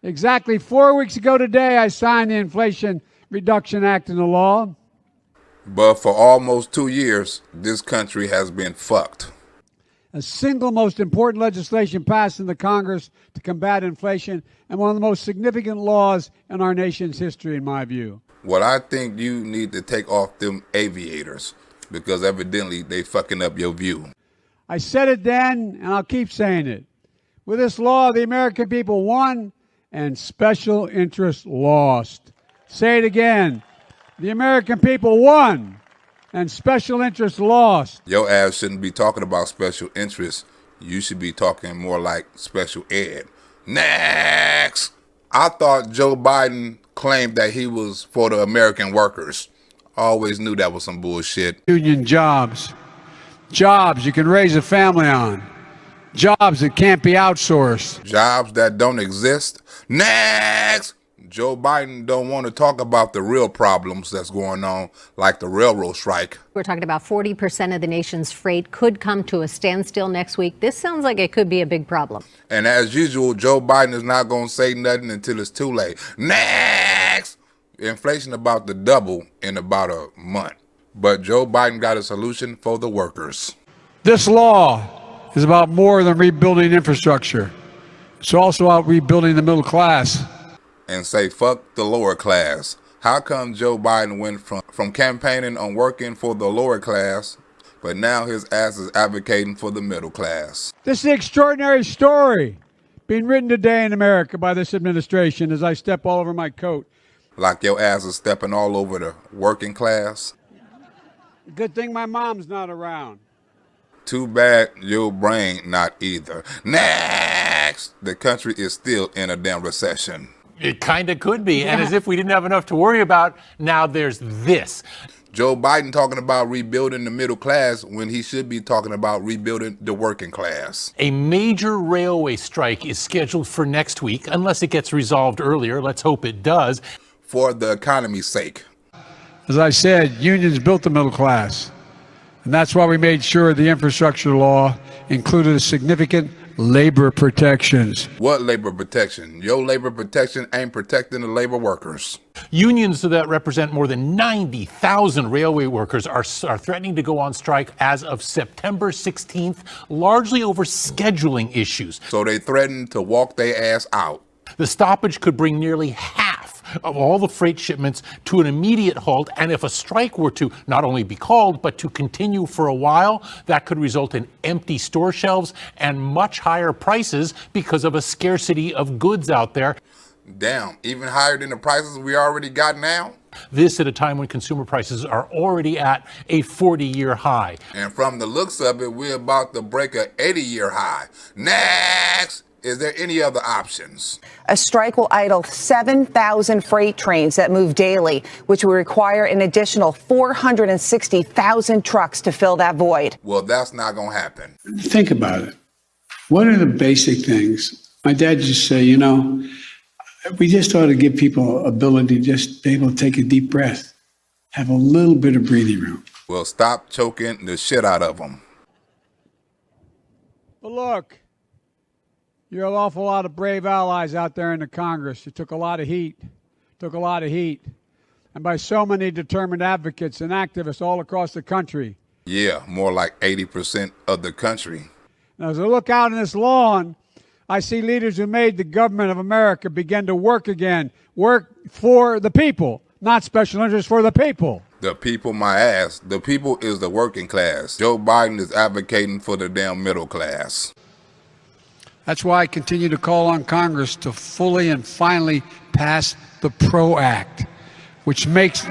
Exactly 4 weeks ago today, I signed the Inflation Reduction Act into law. But for almost 2 years, this country has been fucked. The single most important legislation passed in the Congress to combat inflation and one of the most significant laws in our nation's history, in my view. Well, I think you need to take off them aviators because evidently they fucking up your view. I said it then, and I'll keep saying it. With this law, the American people won and special interests lost. Say it again. The American people won and special interests lost. Your ass shouldn't be talking about special interests. You should be talking more like special ed. Next! I thought Joe Biden claimed that he was for the American workers. I always knew that was some bullshit. Union jobs. Jobs you can raise a family on. Jobs that can't be outsourced. Jobs that don't exist. Next! Joe Biden don't want to talk about the real problems that's going on, like the railroad strike. We're talking about 40% of the nation's freight could come to a standstill next week. This sounds like it could be a big problem. And as usual, Joe Biden is not going to say nothing until it's too late. Next! Inflation about to double in about a month. But Joe Biden got a solution for the workers. This law is about more than rebuilding infrastructure. It's also about rebuilding the middle class. And say fuck the lower class. How come Joe Biden went from campaigning on working for the lower class, but now his ass is advocating for the middle class? This is an extraordinary story being written today in America by this administration as I step all over my coat. Like your ass is stepping all over the working class? Good thing my mom's not around. Too bad your brain not either. Next! The country is still in a damn recession. It kind of could be. Yeah. And as if we didn't have enough to worry about, now there's this. Joe Biden talking about rebuilding the middle class when he should be talking about rebuilding the working class. A major railway strike is scheduled for next week, unless it gets resolved earlier. Let's hope it does. For the economy's sake. As I said, unions built the middle class. And that's why we made sure the infrastructure law included significant labor protections. What labor protection? Your labor protection ain't protecting the labor workers. Unions that represent more than 90,000 railway workers are threatening to go on strike as of September 16th, largely over scheduling issues. So they threaten to walk their ass out. The stoppage could bring nearly half of all the freight shipments to an immediate halt, and if a strike were to not only be called, but to continue for a while, that could result in empty store shelves and much higher prices because of a scarcity of goods out there. Damn, even higher than the prices we already got now? This at a time when consumer prices are already at a 40-year high. And from the looks of it, we're about to break a 80-year high. Next! Is there any other options? A strike will idle 7,000 freight trains that move daily, which will require an additional 460,000 trucks to fill that void. Well, that's not going to happen. Think about it. What are the basic things? My dad used to say, you know, we just ought to give people ability to just be able to take a deep breath, have a little bit of breathing room. Well, stop choking the shit out of them. But look. You're an awful lot of brave allies out there in the Congress. You took a lot of heat. And by so many determined advocates and activists all across the country. Yeah, more like 80% of the country. Now, as I look out on this lawn, I see leaders who made the government of America begin to work again. Work for the people, not special interests, for the people. The people, my ass. The people is the working class. Joe Biden is advocating for the damn middle class. That's why I continue to call on Congress to fully and finally pass the PRO Act, which makes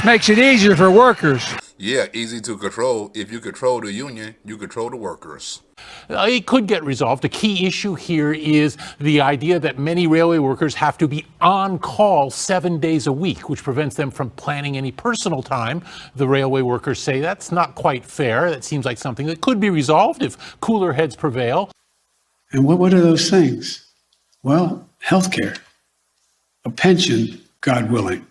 it easier for workers. Yeah, easy to control. If you control the union, you control the workers. It could get resolved. A key issue here is the idea that many railway workers have to be on call 7 days a week, which prevents them from planning any personal time. The railway workers say that's not quite fair. That seems like something that could be resolved if cooler heads prevail. And what are those things? Well, health care, a pension, God willing,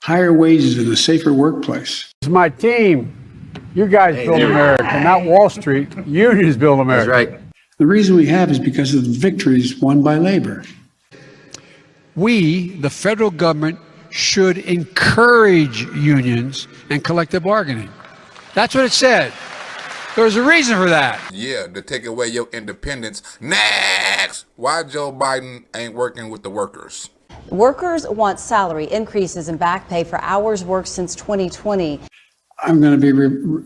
higher wages and a safer workplace. It's my team. You guys build America, not Wall Street. Unions build America. That's right. The reason we have is because of the victories won by labor. we, the federal government, should encourage unions and collective bargaining. That's what it said. There's a reason for that. Yeah, to take away your independence. Next! Why Joe Biden ain't working with the workers? Workers want salary increases and back pay for hours worked since 2020. I'm going to be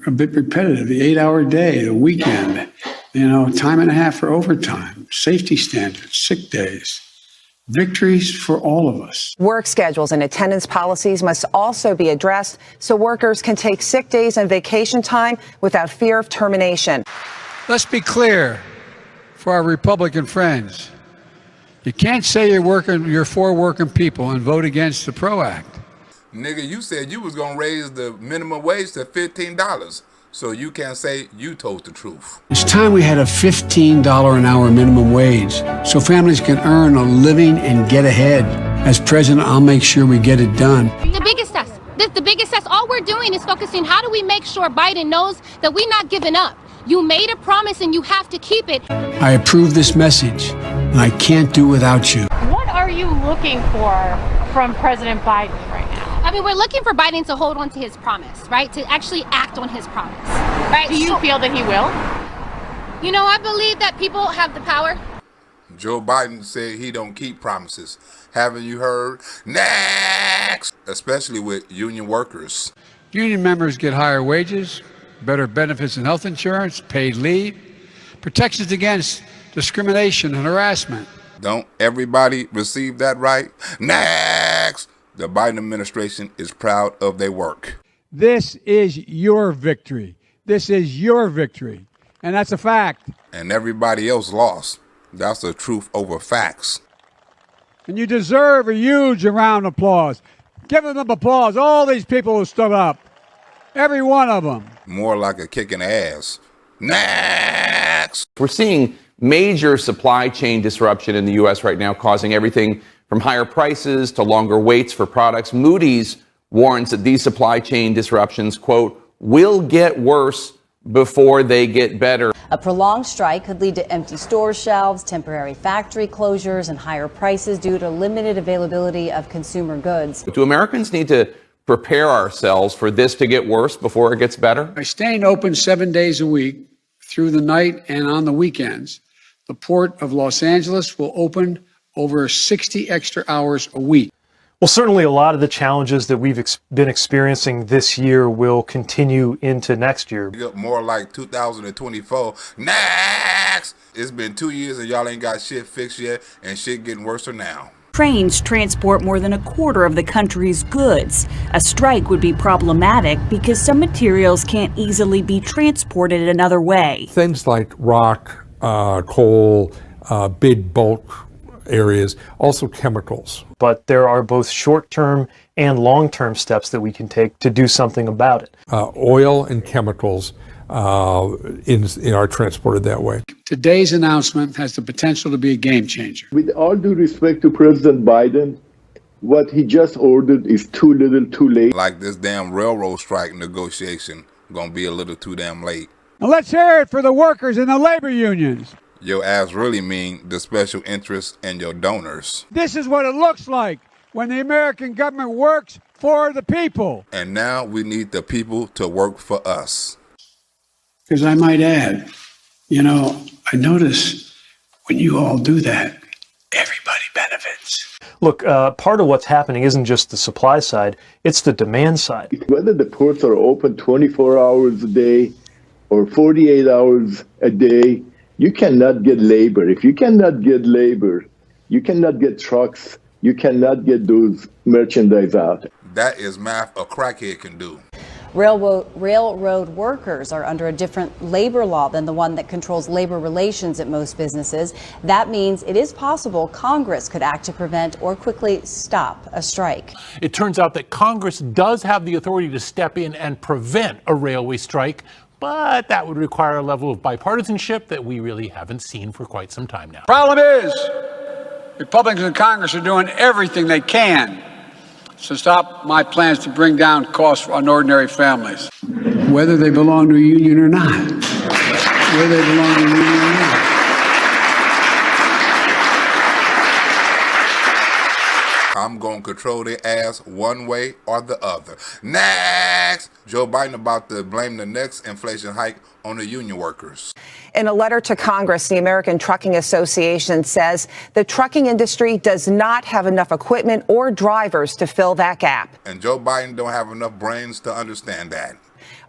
a bit repetitive. The 8-hour day, the weekend, time and a half for overtime, safety standards, sick days. Victories for all of us. Work schedules and attendance policies must also be addressed so workers can take sick days and vacation time without fear of termination. Let's be clear for our Republican friends. You can't say you're for working people and vote against the PRO Act. Nigga, you said you was gonna raise the minimum wage to $15, so you can't say you told the truth. It's time we had a $15 an hour minimum wage so families can earn a living and get ahead. As president, I'll make sure we get it done. The biggest test. The biggest test. All we're doing is focusing. How do we make sure Biden knows that we're not giving up? You made a promise and you have to keep it. I approve this message, and I can't do without you. What are you looking for from President Biden right now? I mean, we're looking for Biden to hold on to his promise, right? To actually act on his promise, right? Do you feel that he will? I believe that people have the power. Joe Biden said he don't keep promises. Haven't you heard? Next! Especially with union workers. Union members get higher wages, better benefits and health insurance, paid leave, protections against discrimination and harassment. Don't everybody receive that right? Next! The Biden administration is proud of their work. This is your victory. This is your victory. And that's a fact. And everybody else lost. That's the truth over facts. And you deserve a huge round of applause. Give them applause. All these people who stood up. Every one of them. More like a kick in the ass. Next! We're seeing major supply chain disruption in the U.S. right now, causing everything from higher prices to longer waits for products. Moody's warns that these supply chain disruptions, quote, will get worse before they get better. A prolonged strike could lead to empty store shelves, temporary factory closures, and higher prices due to limited availability of consumer goods. Do Americans need to prepare ourselves for this to get worse before it gets better? By staying open 7 days a week through the night and on the weekends, the Port of Los Angeles will open over 60 extra hours a week. Well, certainly a lot of the challenges that we've been experiencing this year will continue into next year. More like 2024. Next! It's been 2 years and y'all ain't got shit fixed yet, and shit getting worse now. Trains transport more than a quarter of the country's goods. A strike would be problematic because some materials can't easily be transported another way. Things like rock, coal, big bulk areas, also chemicals. But there are both short-term and long-term steps that we can take to do something about it. Oil and chemicals are transported that way. Today's announcement has the potential to be a game changer. With all due respect to President Biden, what he just ordered is too little, too late. Like this damn railroad strike negotiation gonna be a little too damn late. Now let's hear it for the workers and the labor unions. Your ass really mean the special interests and your donors. This is what it looks like when the American government works for the people. And now we need the people to work for us. Because I might add, I notice when you all do that, everybody benefits. Look, part of what's happening isn't just the supply side, it's the demand side. Whether the ports are open 24 hours a day or 48 hours a day, you cannot get labor. If you cannot get labor, you cannot get trucks, you cannot get those merchandise out. That is math a crackhead can do. Railroad workers are under a different labor law than the one that controls labor relations at most businesses. That means it is possible Congress could act to prevent or quickly stop a strike. It turns out that Congress does have the authority to step in and prevent a railway strike, but that would require a level of bipartisanship that we really haven't seen for quite some time now. Problem is, Republicans in Congress are doing everything they can to stop my plans to bring down costs on ordinary families, whether they belong to a union or not. Whether they belong to a union or not. I'm going to control their ass one way or the other. Next! Joe Biden about to blame the next inflation hike on the union workers. In a letter to Congress, the American Trucking Association says the trucking industry does not have enough equipment or drivers to fill that gap. And Joe Biden don't have enough brains to understand that.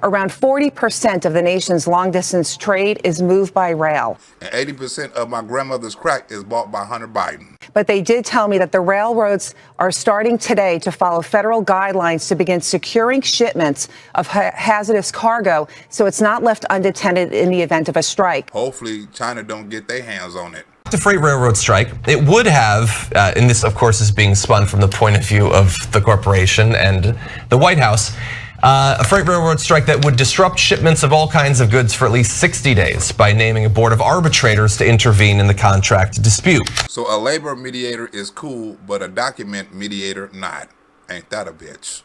Around 40% of the nation's long-distance trade is moved by rail. And 80% of my grandmother's crack is bought by Hunter Biden. But they did tell me that the railroads are starting today to follow federal guidelines to begin securing shipments of hazardous cargo so it's not left unattended in the event of a strike. Hopefully China don't get their hands on it. The freight railroad strike, it would have, and this of course is being spun from the point of view of the corporation and the White House, a freight railroad strike that would disrupt shipments of all kinds of goods for at least 60 days by naming a board of arbitrators to intervene in the contract dispute. So a labor mediator is cool, but a document mediator not. Ain't that a bitch?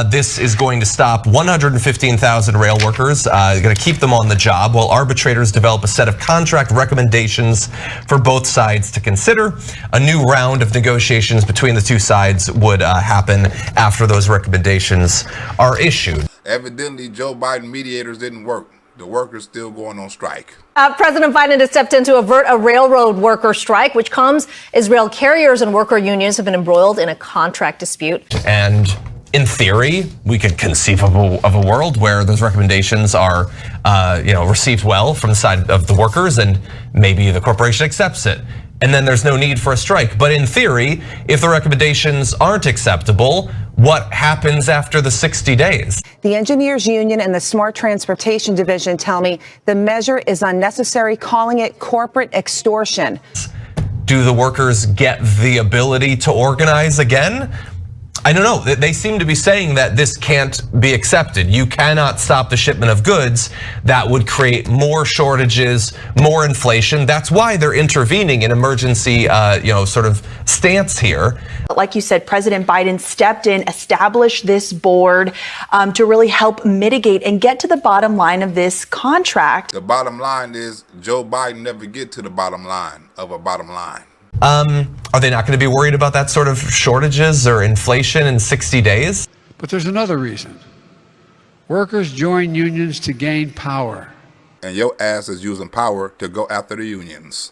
This is going to stop 115,000 rail workers, going to keep them on the job while arbitrators develop a set of contract recommendations for both sides to consider. A new round of negotiations between the two sides would happen after those recommendations are issued. Evidently, Joe Biden mediators didn't work. The workers still going on strike. President Biden has stepped in to avert a railroad worker strike, which comes as rail carriers and worker unions have been embroiled in a contract dispute. And in theory, we could conceive of a world where those recommendations are, received well from the side of the workers, and maybe the corporation accepts it. And then there's no need for a strike. But in theory, if the recommendations aren't acceptable, what happens after the 60 days? The Engineers Union and the Smart Transportation Division tell me the measure is unnecessary, calling it corporate extortion. Do the workers get the ability to organize again? I don't know. They seem to be saying that this can't be accepted. You cannot stop the shipment of goods. That would create more shortages, more inflation. That's why they're intervening in emergency, sort of stance here. Like you said, President Biden stepped in, established this board to really help mitigate and get to the bottom line of this contract. The bottom line is Joe Biden never get to the bottom line of a bottom line. Are they not going to be worried about that sort of shortages or inflation in 60 days? But there's another reason. Workers join unions to gain power. And your ass is using power to go after the unions.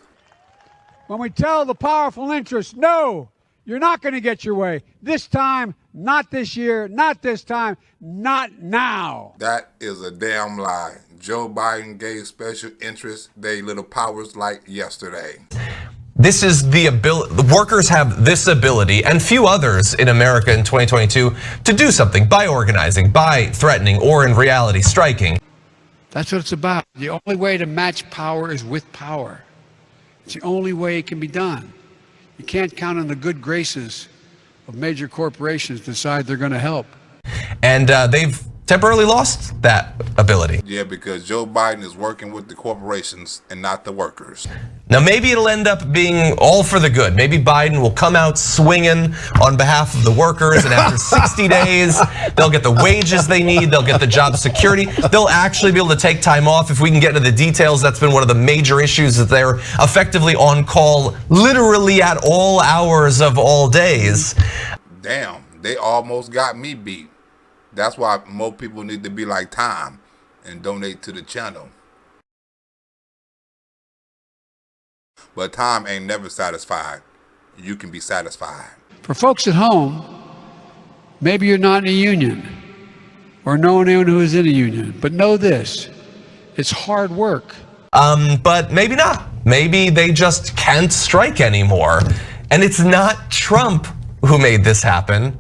When we tell the powerful interests, no, you're not going to get your way. This time, not this year, not this time, not now. That is a damn lie. Joe Biden gave special interests their little powers like yesterday. This is the ability, the workers have this ability and few others in America in 2022 to do something by organizing, by threatening, or in reality striking. That's what it's about. The only way to match power is with power. It's the only way it can be done. You can't count on the good graces of major corporations to decide they're going to help. And they've temporarily lost that ability. Yeah, because Joe Biden is working with the corporations and not the workers. Now, maybe it'll end up being all for the good. Maybe Biden will come out swinging on behalf of the workers, and after 60 days, they'll get the wages they need, they'll get the job security, they'll actually be able to take time off. If we can get into the details, that's been one of the major issues, that they're effectively on call literally at all hours of all days. Damn, they almost got me beat. That's why more people need to be like Tom and donate to the channel. But Tom ain't never satisfied. You can be satisfied. For folks at home, maybe you're not in a union or know anyone who is in a union, but know this, it's hard work. But maybe not. Maybe they just can't strike anymore. And it's not Trump who made this happen.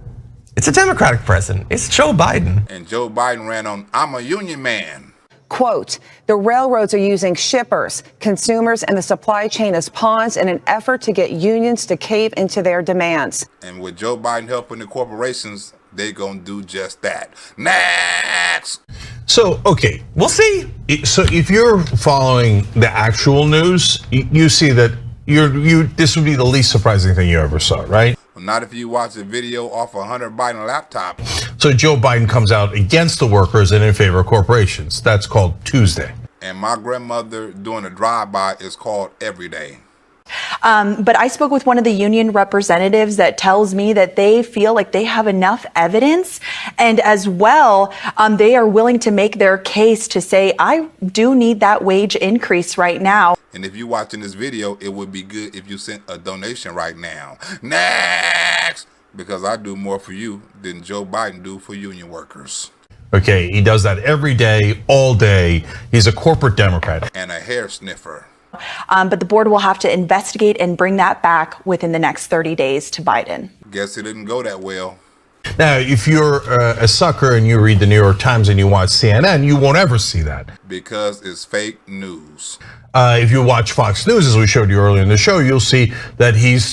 It's a Democratic president. It's Joe Biden. And Joe Biden ran on, I'm a union man. Quote, the railroads are using shippers, consumers, and the supply chain as pawns in an effort to get unions to cave into their demands. And with Joe Biden helping the corporations, they're going to do just that. Next! So, okay, we'll see. So if you're following the actual news, you see that this would be the least surprising thing you ever saw, right? Not if you watch a video off a Hunter Biden laptop. So Joe Biden comes out against the workers and in favor of corporations. That's called Tuesday. And my grandmother doing a drive-by is called Every Day. But I spoke with one of the union representatives that tells me that they feel like they have enough evidence, and as well, they are willing to make their case to say, I do need that wage increase right now. And if you're watching this video, it would be good if you sent a donation right now. Next! Because I do more for you than Joe Biden do for union workers. Okay, he does that every day, all day. He's a corporate Democrat. And a hair sniffer. But the board will have to investigate and bring that back within the next 30 days to Biden. Guess it didn't go that well. Now, if you're a sucker and you read the New York Times and you watch CNN, you won't ever see that. Because it's fake news. If you watch Fox News, as we showed you earlier in the show, you'll see that he's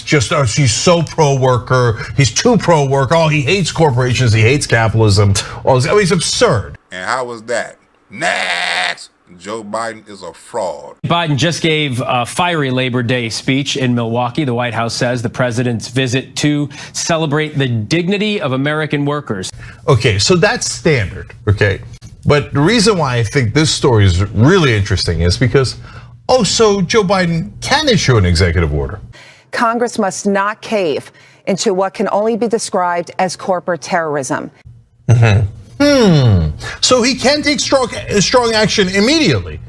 so pro-worker. He's too pro-worker. Oh, he hates corporations. He hates capitalism. Oh, he's absurd. And how was that? Next! Joe Biden is a fraud. Biden just gave a fiery Labor Day speech in Milwaukee. The White House says the president's visit to celebrate the dignity of American workers. Okay, so that's standard, okay? But the reason why I think this story is really interesting is because, so Joe Biden can issue an executive order. Congress must not cave into what can only be described as corporate terrorism. So he can take strong action immediately,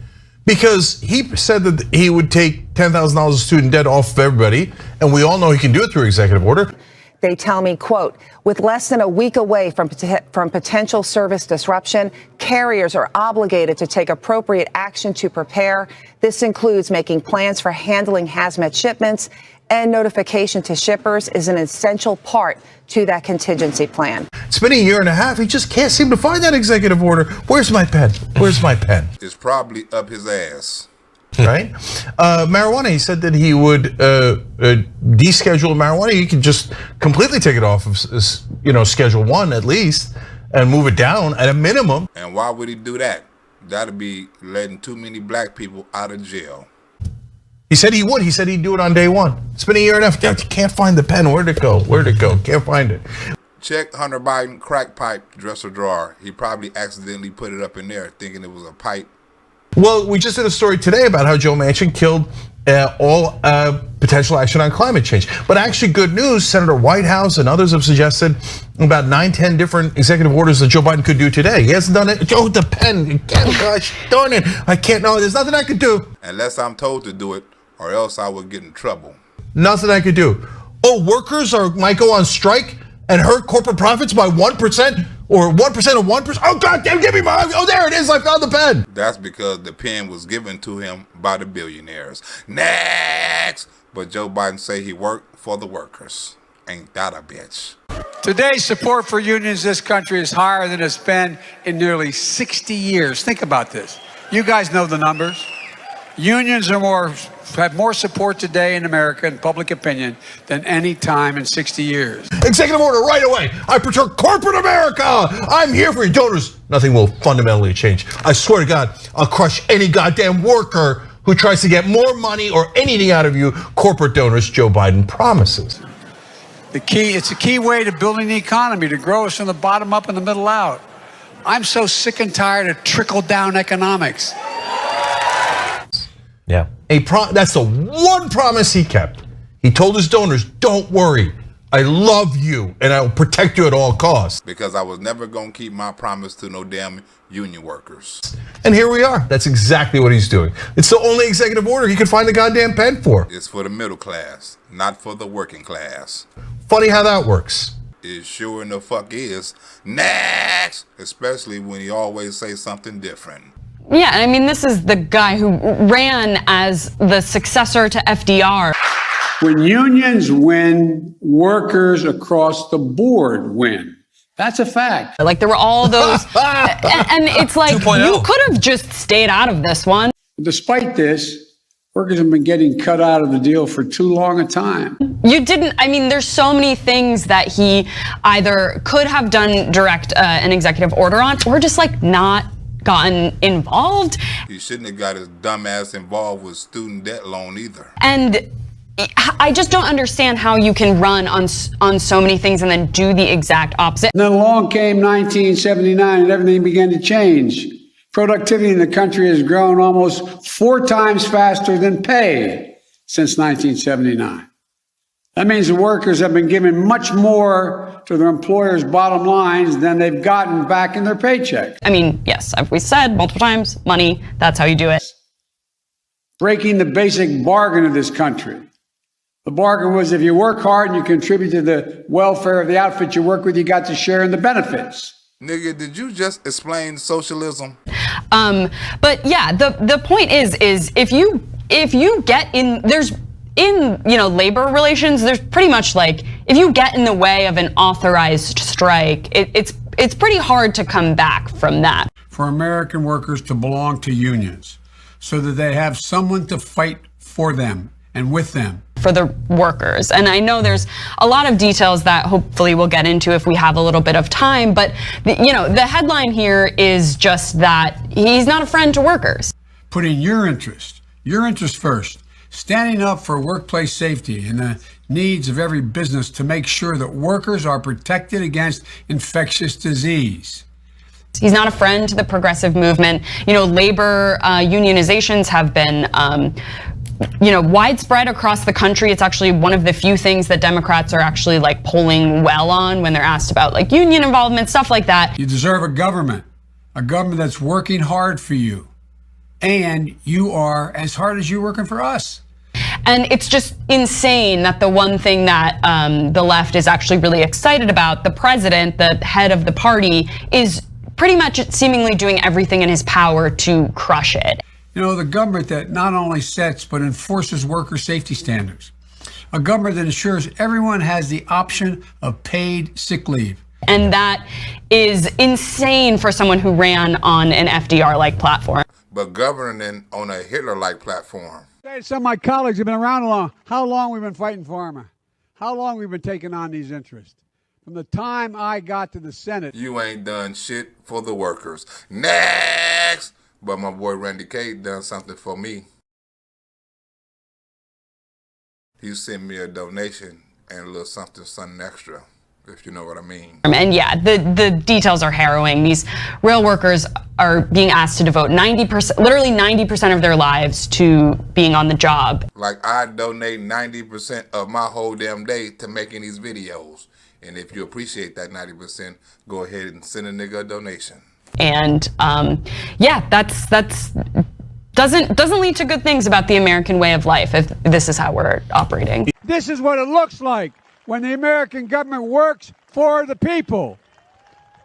because he said that he would take $10,000 of student debt off of everybody, and we all know he can do it through executive order. They tell me, quote, with less than a week away from potential service disruption, carriers are obligated to take appropriate action to prepare. This includes making plans for handling hazmat shipments, and notification to shippers is an essential part to that contingency plan. It's been a year and a half. He just can't seem to find that executive order. Where's my pen? Where's my pen? It's probably up his ass. Right? Marijuana, he said that he would deschedule marijuana. He could just completely take it off of, Schedule 1 at least, and move it down at a minimum. And why would he do that? That'd be letting too many black people out of jail. He said he would. He said he'd do it on day one. It's been a year and a half. You can't find the pen. Where'd it go? Where'd it go? Can't find it. Check Hunter Biden crack pipe dresser drawer. He probably accidentally put it up in there thinking it was a pipe. Well, we just did a story today about how Joe Manchin killed all potential action on climate change. But actually, good news, Senator Whitehouse and others have suggested about 9-10 different executive orders that Joe Biden could do today. He hasn't done it. Oh, the pen again, gosh darn it. I can't, no, there's nothing I could do. Unless I'm told to do it, or else I would get in trouble. Nothing I could do. Oh, workers might go on strike and hurt corporate profits by 1%? Or 1% of 1%? Oh, God damn, give me my, oh, there it is, I found the pen. That's because the pen was given to him by the billionaires. Next! But Joe Biden say he worked for the workers. Ain't that a bitch? Today, support for unions in this country is higher than it's been in nearly 60 years. Think about this. You guys know the numbers. Unions have more support today in America in public opinion than any time in 60 years. Executive order right away. I protect corporate America. I'm here for your donors. Nothing will fundamentally change. I swear to God, I'll crush any goddamn worker who tries to get more money or anything out of you corporate donors Joe Biden promises. It's a key way to building the economy, to grow us from the bottom up and the middle out. I'm so sick and tired of trickle-down economics. Yeah, that's the one promise he kept. He told his donors, don't worry, I love you and I will protect you at all costs. Because I was never gonna keep my promise to no damn union workers. And here we are. That's exactly what he's doing. It's the only executive order he could find the goddamn pen for. It's for the middle class, not for the working class. Funny how that works. It sure in the fuck is. Next! Especially when he always say something different. Yeah, I mean, this is the guy who ran as the successor to FDR. When unions win, workers across the board win. That's a fact. Like, there were all those, and it's like, 2.0. You could have just stayed out of this one. Despite this, workers have been getting cut out of the deal for too long a time. You didn't, I mean, there's so many things that he either could have done direct an executive order on, or just like not gotten involved. He shouldn't have got his dumb ass involved with student debt loan either. And I just don't understand how you can run on so many things and then do the exact opposite. And then along came 1979 and everything began to change. Productivity in the country has grown almost 4 times faster than pay. since 1979. That means the workers have been given much more to their employers' bottom lines than they've gotten back in their paycheck. I mean, yes, as we said multiple times, money, that's how you do it. Breaking the basic bargain of this country. The bargain was if you work hard and you contribute to the welfare of the outfit you work with, you got to share in the benefits. Nigga, did you just explain socialism? But yeah, the point is if you get in, there's in, labor relations, there's pretty much like, if you get in the way of an authorized strike, it's pretty hard to come back from that. For American workers to belong to unions so that they have someone to fight for them and with them. For the workers. And I know there's a lot of details that hopefully we'll get into if we have a little bit of time, but the headline here is just that he's not a friend to workers. Putting your interest first, standing up for workplace safety and the needs of every business to make sure that workers are protected against infectious disease. He's not a friend to the progressive movement. Labor unionizations have been widespread across the country. It's actually one of the few things that Democrats are actually polling well on when they're asked about union involvement, stuff like that. You deserve a government that's working hard for you. And you are as hard as you're working for us. And it's just insane that the one thing that the left is actually really excited about, the president, the head of the party, is pretty much seemingly doing everything in his power to crush it. The government that not only sets but enforces worker safety standards. A government that ensures everyone has the option of paid sick leave. And that is insane for someone who ran on an FDR-like platform. But governing on a Hitler-like platform. Some of my colleagues have been around how long we've been fighting pharma. How long we've been taking on these interests. From the time I got to the Senate. You ain't done shit for the workers. Next! But my boy Randy K done something for me. He sent me a donation and a little something extra, if you know what I mean. And yeah, the details are harrowing. These rail workers are being asked to devote 90%, literally 90% of their lives to being on the job. Like I donate 90% of my whole damn day to making these videos. And if you appreciate that 90%, go ahead and send a nigga a donation. And that's doesn't lead to good things about the American way of life if this is how we're operating. This is what it looks like when the American government works for the people.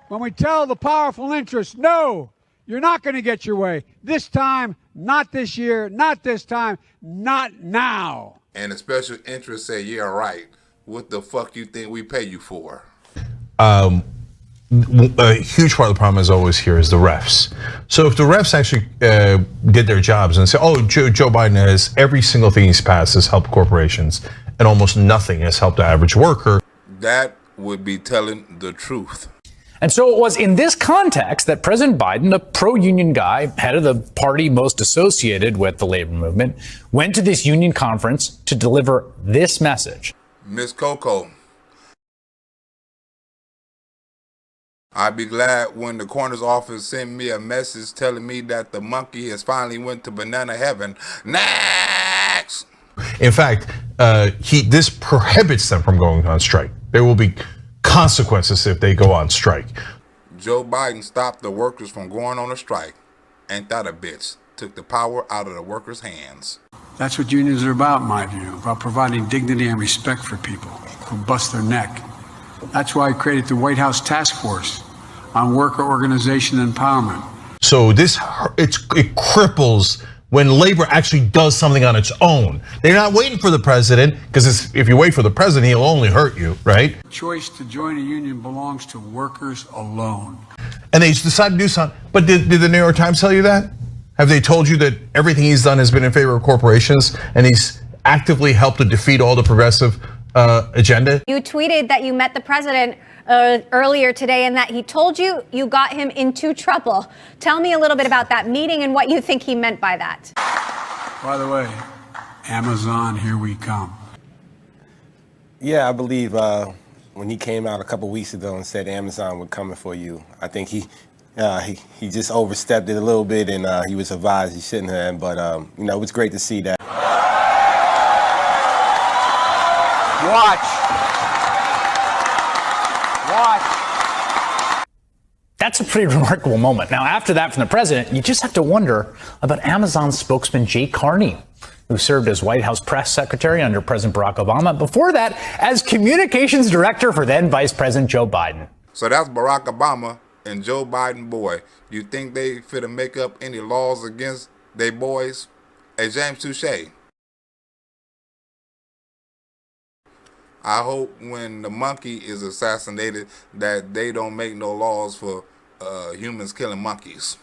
When we tell the powerful interests, no, you're not going to get your way. This time, not this year, not this time, not now. And the special interests say, yeah, right. What the fuck you think we pay you for? A huge part of the problem, as always, here is the refs. So if the refs actually did their jobs and say, oh, Joe Biden has every single thing he's passed has helped corporations and almost nothing has helped the average worker. That would be telling the truth. And so it was in this context that President Biden, a pro-union guy, head of the party most associated with the labor movement, went to this union conference to deliver this message. Miss Coco, I'd be glad when the coroner's office sent me a message telling me that the monkey has finally went to banana heaven. Next! In fact, this prohibits them from going on strike. There will be consequences if they go on strike. Joe Biden stopped the workers from going on a strike. Ain't that a bitch? Took the power out of the workers' hands. That's what unions are about, in my view, about providing dignity and respect for people who bust their neck. That's why I created the White House Task Force on Worker Organization Empowerment. So it cripples when labor actually does something on its own. They're not waiting for the president, because if you wait for the president, he'll only hurt you, right? The choice to join a union belongs to workers alone. And they decide to do something. But did the New York Times tell you that? Have they told you that everything he's done has been in favor of corporations and he's actively helped to defeat all the progressive agenda? You tweeted that you met the president earlier today and that he told you got him into trouble. Tell me a little bit about that meeting and what you think he meant by that. By the way, Amazon, here we come. Yeah, I believe when he came out a couple weeks ago and said Amazon was coming for you, I think he just overstepped it a little bit, and he was advised he shouldn't have. But it was great to see that. Watch. That's a pretty remarkable moment. Now, after that from the president, you just have to wonder about Amazon spokesman Jay Carney, who served as White House press secretary under President Barack Obama. Before that, as communications director for then Vice President Joe Biden. So that's Barack Obama and Joe Biden boy. You think they finna make up any laws against they boys? Hey, James Touche. I hope when the monkey is assassinated that they don't make no laws for humans killing monkeys.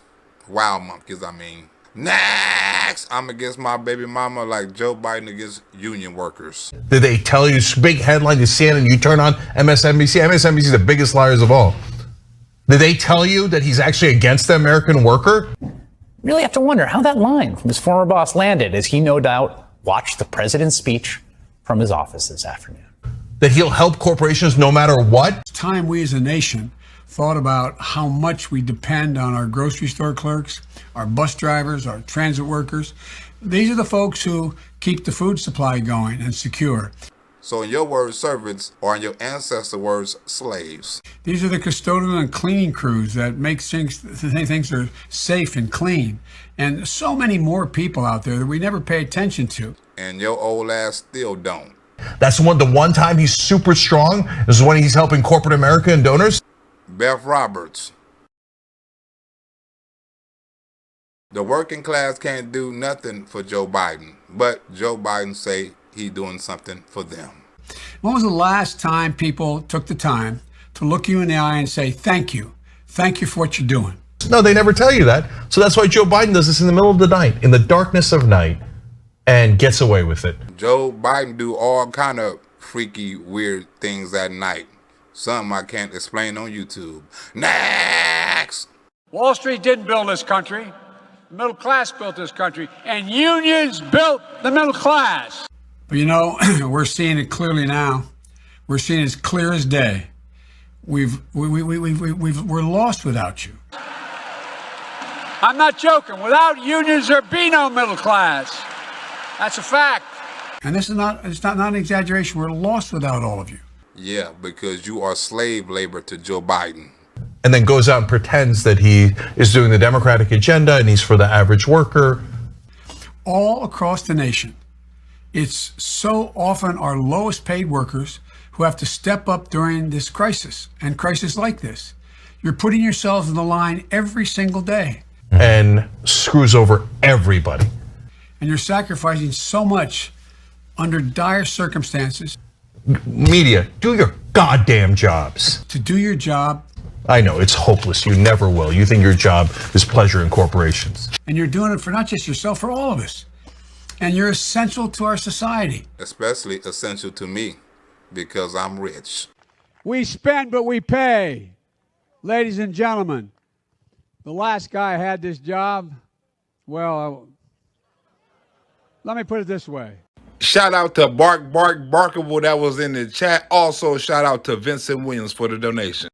Wild monkeys, I mean. Next! I'm against my baby mama like Joe Biden against union workers. Did they tell you, big headline, you see it and you turn on MSNBC? MSNBC is the biggest liars of all. Did they tell you that he's actually against the American worker? Really have to wonder how that line from his former boss landed as he no doubt watched the president's speech from his office this afternoon. That he'll help corporations no matter what? It's time we as a nation thought about how much we depend on our grocery store clerks, our bus drivers, our transit workers. These are the folks who keep the food supply going and secure. So in your words, servants, or in your ancestor words, slaves. These are the custodial and cleaning crews that make things are safe and clean. And so many more people out there that we never pay attention to. And your old ass still don't. That's the one time he's super strong is when he's helping corporate America and donors. Beth Roberts. The working class can't do nothing for Joe Biden, but Joe Biden say he doing something for them. When was the last time people took the time to look you in the eye and say, thank you for what you're doing? No, they never tell you that. So that's why Joe Biden does this in the middle of the night, in the darkness of night, and gets away with it. Joe Biden do all kind of freaky, weird things at night. Some I can't explain on YouTube. Next! Wall Street didn't build this country. The middle class built this country, and unions built the middle class. But you know, we're seeing it clearly now. We're seeing it as clear as day. We're lost without you. I'm not joking. Without unions, there'd be no middle class. That's a fact. And this is not an exaggeration. We're lost without all of you. Yeah, because you are slave labor to Joe Biden. And then goes out and pretends that he is doing the Democratic agenda and he's for the average worker. All across the nation, it's so often our lowest paid workers who have to step up during this crisis and crisis like this. You're putting yourselves in the line every single day. And screws over everybody. And you're sacrificing so much under dire circumstances. Media, do your goddamn jobs. To do your job. I know, it's hopeless. You never will. You think your job is pleasure in corporations. And you're doing it for not just yourself, for all of us. And you're essential to our society. Especially essential to me, because I'm rich. We spend, but we pay. Ladies and gentlemen, the last guy had this job, well, let me put it this way. Shout out to Barkable that was in the chat. Also, shout out to Vincent Williams for the donation.